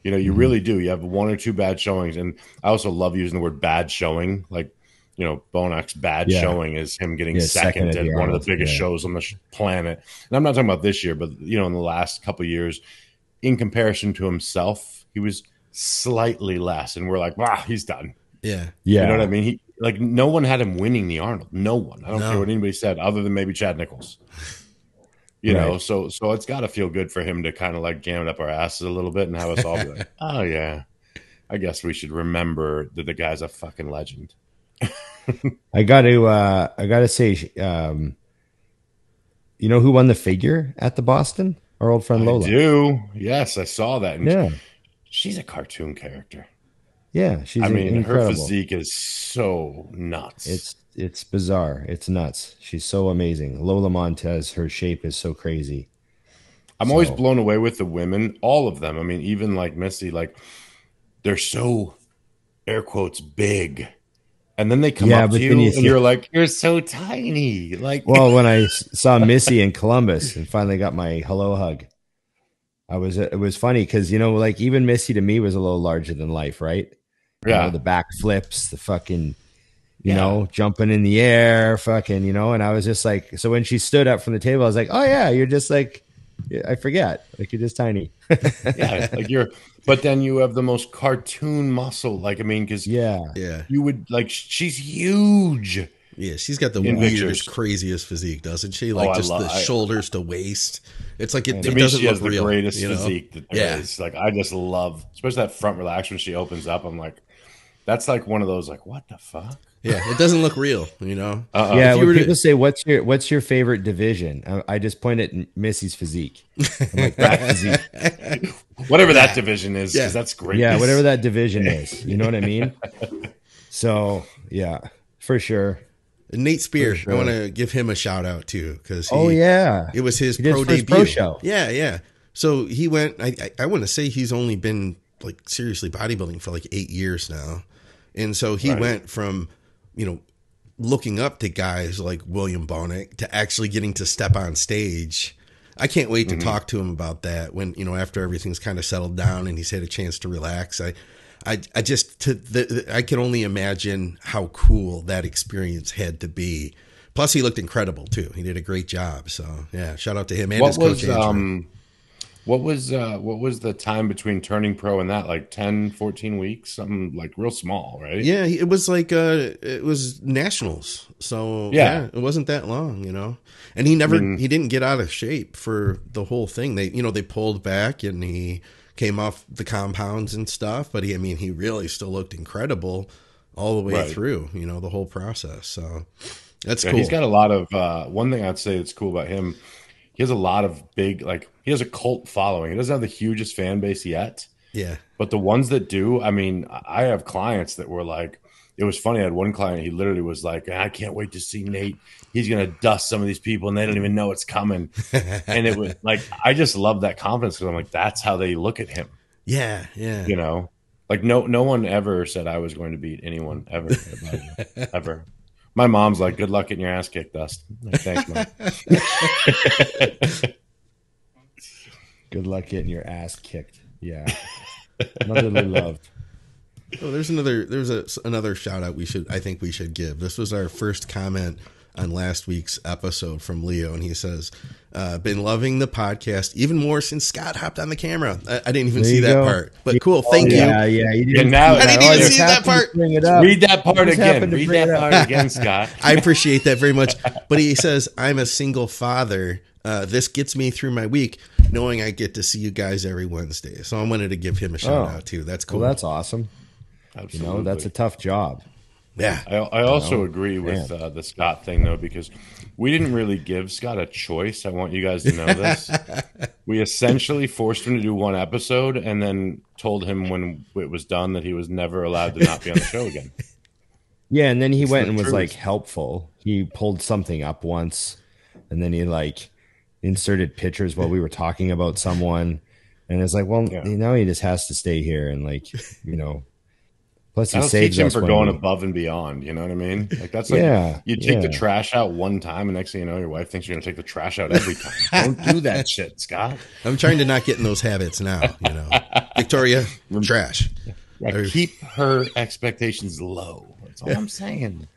You really do. You have one or two bad showings. And I also love using the word bad showing. Like, Bonac's bad showing is him getting second at one of the biggest shows on the planet. And I'm not talking about this year, but, in the last couple of years, in comparison to himself, he was slightly less. And we're like, wow, he's done. Yeah. You know what I mean? No one had him winning the Arnold. No one. I don't care what anybody said other than maybe Chad Nichols. You know, so it's got to feel good for him to kind of like jam it up our asses a little bit and have us all be like, oh, yeah, I guess we should remember that the guy's a fucking legend. I got to say, who won the figure at the Boston? Our old friend Lola. I do. Yes, I saw that. And she's a cartoon character. Yeah, she's incredible. Her physique is so nuts. it's bizarre. It's nuts. She's so amazing. Lola Montez, her shape is so crazy. I'm always blown away with the women, all of them. I mean, even like Missy, like they're so air quotes big. And then they come up to you and you're like, you're so tiny. Like, well, when I saw Missy in Columbus and finally got my hello hug, it was funny because, you know, like even Missy to me was a little larger than life, right? Yeah. You know, the back flips, the fucking, you know, jumping in the air, fucking, you know, and I was just like, so when she stood up from the table, I was like, oh yeah, you're just like, I forget, like you're just tiny. Yeah, like but then you have the most cartoon muscle. Like, I mean, because you would like, she's huge. Yeah, she's got the weirdest, craziest physique, doesn't she? Like just the shoulders to waist. It's like it doesn't look real. The greatest physique that there is. Like I just love, especially that front relax when she opens up. I'm like, that's like one of those like, what the fuck? Yeah, it doesn't look real, you know. Yeah, when people say, "What's your favorite division?" I just point at Missy's physique. I'm like, that physique, whatever that division is, because that's great. Yeah, whatever that division is, you know what I mean. So yeah, for sure. And Nate Spear, sure. I want to give him a shout out too, because it was his pro debut. His pro show. Yeah. So he went. I want to say he's only been like seriously bodybuilding for like 8 years now, and so he went from, you know, looking up to guys like William Bonek to actually getting to step on stage. I can't wait to talk to him about that when, you know, after everything's kind of settled down and he's had a chance to relax. I can only imagine how cool that experience had to be. Plus he looked incredible too. He did a great job. So yeah, shout out to him and his coach. What was the time between turning pro and that? Like 10, 14 weeks? Something like real small, right? Yeah, it was like it was nationals. So yeah, it wasn't that long, you know. And he didn't get out of shape for the whole thing. They pulled back and he came off the compounds and stuff, but he really still looked incredible all the way through, you know, the whole process. So that's cool. He's got a lot of one thing I'd say that's cool about him. He has a lot of big, like, he has a cult following. He doesn't have the hugest fan base yet. Yeah. But the ones that do, I mean, I have clients that were like, it was funny. I had one client, he literally was like, I can't wait to see Nate. He's going to dust some of these people and they don't even know it's coming. And it was like, I just love that confidence because I'm like, that's how they look at him. Yeah. Yeah. You know, like no one ever said I was going to beat anyone ever. Ever. My mom's like, good luck getting your ass kicked, Dust. Like, thanks, Mom. Good luck getting your ass kicked. Yeah. Motherly love. Oh, there's another shout out I think we should give. This was our first comment on last week's episode from Leo, and he says, been loving the podcast even more since Scott hopped on the camera. I didn't even see that part, but cool. Thank you. Yeah. You didn't. I didn't even see that part. Read that part again. Read that part again, Scott. I appreciate that very much. But he says, I'm a single father. This gets me through my week, knowing I get to see you guys every Wednesday. So I wanted to give him a shout out too. That's cool. Well, that's awesome. Absolutely. You know, that's a tough job. Yeah. I also agree with the Scott thing, though, because we didn't really give Scott a choice. I want you guys to know this. We essentially forced him to do one episode and then told him when it was done that he was never allowed to not be on the show again. Yeah, and then he went and was like helpful. He pulled something up once, and then he like inserted pictures while we were talking about someone. And it's like, well, now he just has to stay here and like, you know. Plus, he saves him for going above and beyond. You know what I mean? Like that's like you take the trash out one time, and next thing you know, your wife thinks you're going to take the trash out every time. Don't do that shit, Scott. I'm trying to not get in those habits now. You know, Victoria, trash. Yeah, keep her expectations low. That's all I'm saying.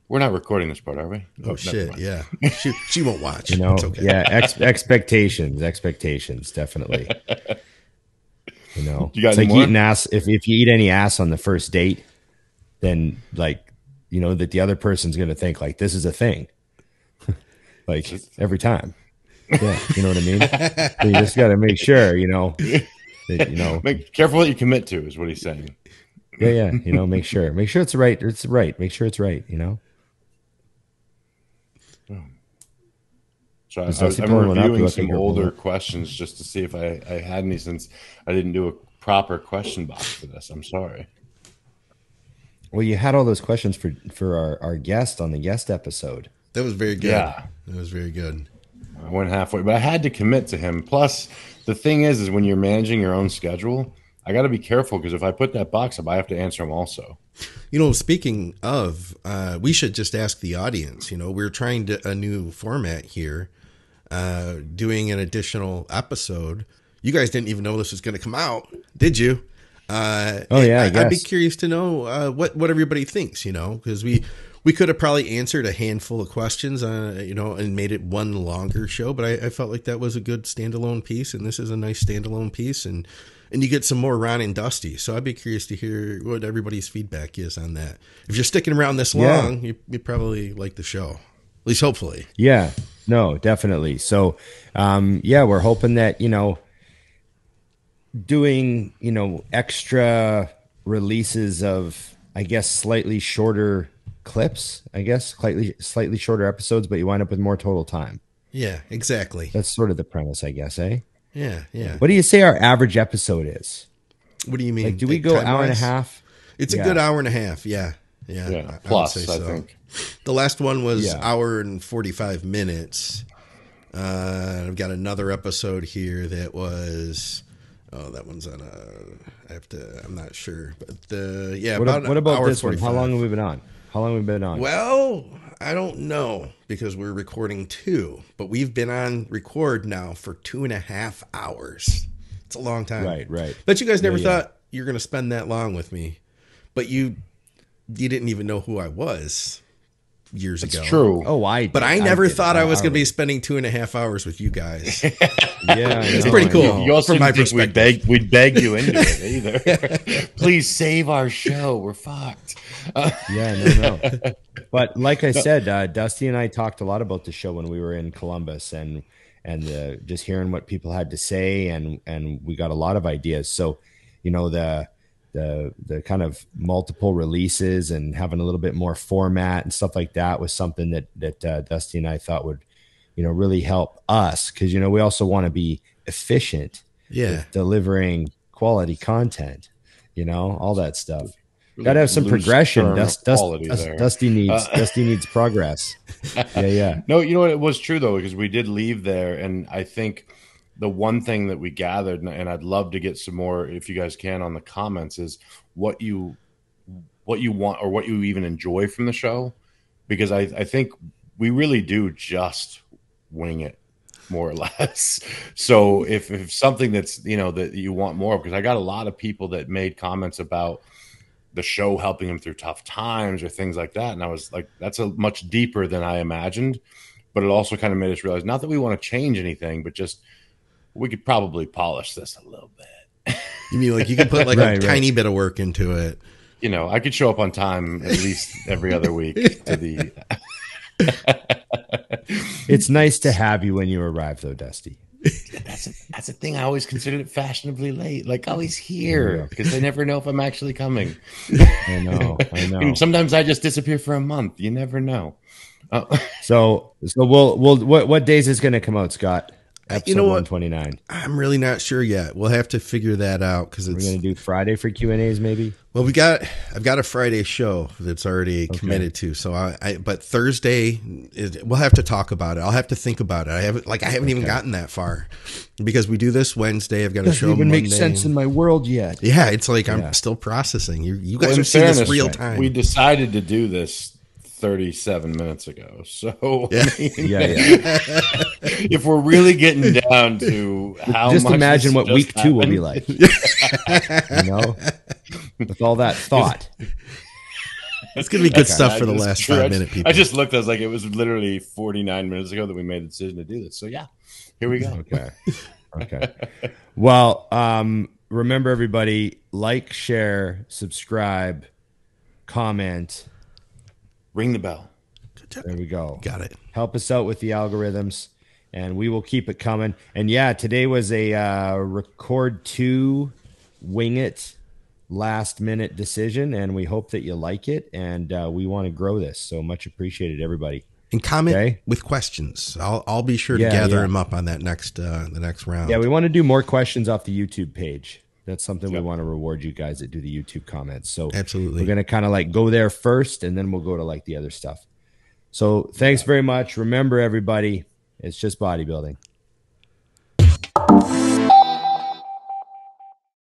We're not recording this part, are we? Oh shit! Yeah, she won't watch. You know, it's okay. Yeah, expectations, definitely. You know, it's like eating ass. If you eat any ass on the first date, then like, you know, that the other person's going to think like this is a thing, like every time. Yeah, you know what I mean. So you just got to make sure, you know, that, you know, careful what you commit to is what he's saying. Yeah. You know, make sure it's right. It's right. Make sure it's right. You know. So I'm reviewing some older questions just to see if I had any, since I didn't do a proper question box for this. I'm sorry. Well, you had all those questions for our guest on the guest episode. That was very good. Yeah. That was very good. I went halfway, but I had to commit to him. Plus, the thing is when you're managing your own schedule, I got to be careful because if I put that box up, I have to answer them also. Speaking of, we should just ask the audience. We're trying a new format here, doing an additional episode. You guys didn't even know this was going to come out, did you? I guess. I'd be curious to know what everybody thinks. Because we could have probably answered a handful of questions, and made it one longer show. But I felt like that was a good standalone piece, and this is a nice standalone piece, and you get some more Ron and Dusty. So I'd be curious to hear what everybody's feedback is on that. If you're sticking around this long, you probably like the show, at least hopefully. Yeah, no, definitely. So, we're hoping that, doing, extra releases of, I guess, slightly shorter clips, slightly shorter episodes, but you wind up with more total time. Yeah, exactly. That's sort of the premise, I guess, eh? Yeah. What do you say our average episode is? What do you mean? Like, do we go hour and a half? It's a good hour and a half. Yeah. Plus, I think. The last one was hour and 45 minutes. I've got another episode here that was... Oh, that one's on I'm not sure. But what about this one? How long have we been on? Well, I don't know because we're recording 2, but we've been on record now for 2.5 hours. It's a long time. Right. But you guys never thought you were going to spend that long with me. But you didn't even know who I was years ago. It's true. Oh, But I never thought I was going to be spending 2.5 hours with you guys. It's pretty cool. You also from my think perspective. we'd beg you into it either. Please save our show. We're fucked. No. But like I said, Dusty and I talked a lot about the show when we were in Columbus, and just hearing what people had to say, and we got a lot of ideas. So, the kind of multiple releases and having a little bit more format and stuff like that was something that Dusty and I thought would, really help us, because we also want to be efficient with delivering quality content, all that stuff. Got to have some progression. Dusty needs progress. Yeah. No, you know what? It was true though, because we did leave there, and I think the one thing that we gathered, and I'd love to get some more if you guys can on the comments, is what you want or what you even enjoy from the show, because I think we really do just wing it more or less. So if something that's that you want more, because I got a lot of people that made comments about the show helping them through tough times or things like that, and I was like, that's a much deeper than I imagined. But it also kind of made us realize, not that we want to change anything, but just we could probably polish this a little bit. You mean like you could put like a tiny bit of work into it? I could show up on time at least every other week to the. It's nice to have you when you arrive, though, Dusty. That's a thing. I always considered it fashionably late, like always here, because they never know if I'm actually coming. I know. And sometimes I just disappear for a month. You never know. So we'll what days is going to come out, Scott? Episode 129. I'm really not sure yet. We'll have to figure that out, because we're going to do Friday for Q&As, maybe. Well, I've got a Friday show that's already committed to. So but Thursday we'll have to talk about it. I'll have to think about it. I haven't even gotten that far, because we do this Wednesday. I've got a show Monday. Doesn't even make sense in my world yet. Yeah, it's like I'm still processing. You guys are seeing this real time. We decided to do this 37 minutes ago. So if we're really getting down to how just much imagine what week 2 will be like. With all that thought. It's going to be good stuff for the last 5 minute people. I just looked, I was like, it was literally 49 minutes ago that we made the decision to do this. So yeah, here we go. Okay. Well, remember everybody, like, share, subscribe, comment, ring the bell. There we go. Got it. Help us out with the algorithms, and we will keep it coming. And today was a record 2, wing it, last minute decision, and we hope that you like it, and we want to grow this. So much appreciated, everybody. And comment with questions. I'll be sure to gather them up on that the next round. Yeah, we want to do more questions off the YouTube page. That's something we want to reward you guys that do the YouTube comments. So absolutely, we're going to kind of like go there first, and then we'll go to like the other stuff. So thanks very much. Remember, everybody, it's just bodybuilding.